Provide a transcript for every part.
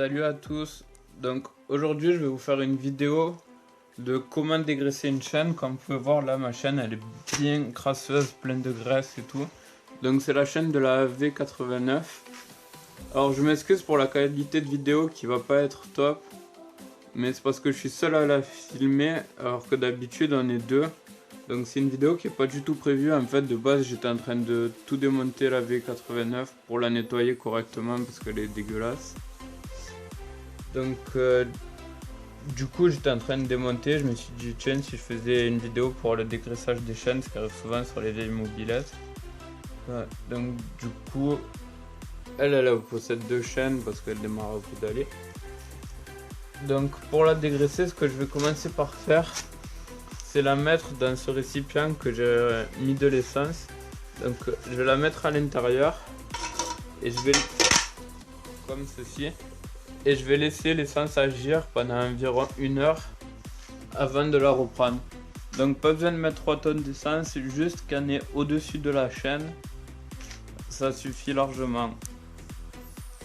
Salut à tous, donc aujourd'hui je vais vous faire une vidéo de comment dégraisser une chaîne. Comme vous pouvez voir là, ma chaîne elle est bien crasseuse, pleine de graisse et tout. Donc c'est la chaîne de la V89. Alors je m'excuse pour la qualité de vidéo qui va pas être top, mais c'est parce que je suis seul à la filmer alors que d'habitude on est deux. Donc c'est une vidéo qui est pas du tout prévue. En fait de base j'étais en train de tout démonter la V89 pour la nettoyer correctement parce qu'elle est dégueulasse. Donc du coup j'étais en train de démonter, je me suis dit tiens, si je faisais une vidéo pour le dégraissage des chaînes, ce qui arrive souvent sur les vieilles mobilettes. Ouais, donc du coup elle possède deux chaînes parce qu'elle démarre au bout d'aller. Donc pour la dégraisser, ce que je vais commencer par faire, c'est la mettre dans ce récipient que j'ai mis de l'essence. Donc je vais la mettre à l'intérieur et je vais comme ceci. Et je vais laisser l'essence agir pendant environ 1 heure avant de la reprendre. Donc pas besoin de mettre 3 tonnes d'essence, juste qu'elle est au-dessus de la chaîne. Ça suffit largement.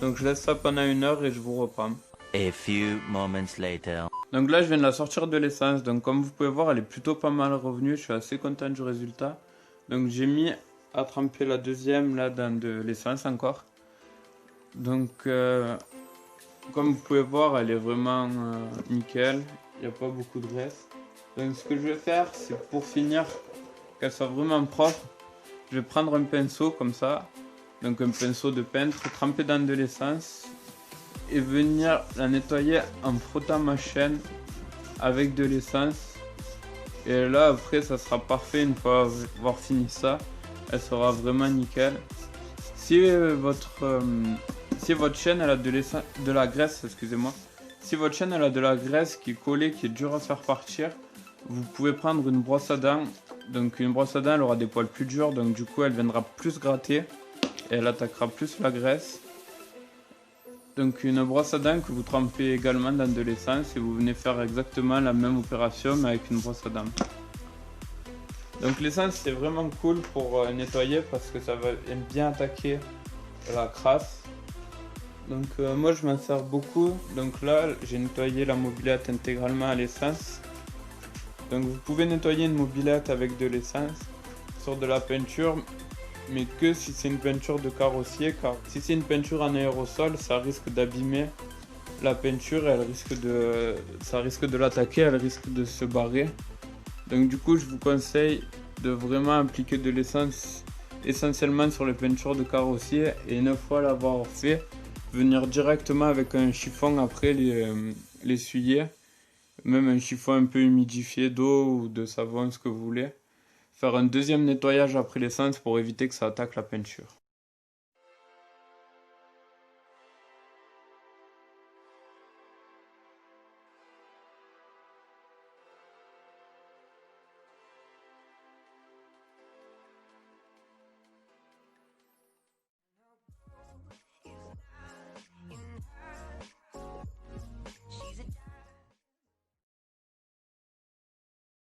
Donc je laisse ça pendant 1 heure et je vous reprends. A few moments later. Donc là je viens de la sortir de l'essence. Donc comme vous pouvez voir, elle est plutôt pas mal revenue. Je suis assez content du résultat. Donc j'ai mis à tremper la deuxième là dans de l'essence encore. Donc comme vous pouvez voir, elle est vraiment nickel, il n'y a pas beaucoup de graisse. Donc ce que je vais faire, c'est pour finir, qu'elle soit vraiment propre, je vais prendre un pinceau comme ça, donc un pinceau de peintre, tremper dans de l'essence et venir la nettoyer en frottant ma chaîne avec de l'essence. Et là après ça sera parfait, une fois avoir fini ça, elle sera vraiment nickel. Si votre chaîne elle a de la graisse, excusez-moi. Si votre chaîne elle a de la graisse qui est collée, qui est dure à faire partir, vous pouvez prendre une brosse à dents. Donc une brosse à dents elle aura des poils plus durs, donc du coup elle viendra plus gratter et elle attaquera plus la graisse. Donc une brosse à dents que vous trempez également dans de l'essence et vous venez faire exactement la même opération mais avec une brosse à dents. Donc l'essence c'est vraiment cool pour nettoyer parce que ça va bien attaquer la crasse. Donc moi je m'en sers beaucoup. Donc là j'ai nettoyé la mobilette intégralement à l'essence. Donc vous pouvez nettoyer une mobilette avec de l'essence sur de la peinture, mais que si c'est une peinture de carrossier, car si c'est une peinture en aérosol ça risque d'abîmer la peinture et ça risque de l'attaquer, elle risque de se barrer. Donc du coup je vous conseille de vraiment appliquer de l'essence essentiellement sur les peintures de carrossier et une fois l'avoir fait, venir directement avec un chiffon après l'essuyer, même un chiffon un peu humidifié d'eau ou de savon, ce que vous voulez. Faire un deuxième nettoyage après l'essence pour éviter que ça attaque la peinture.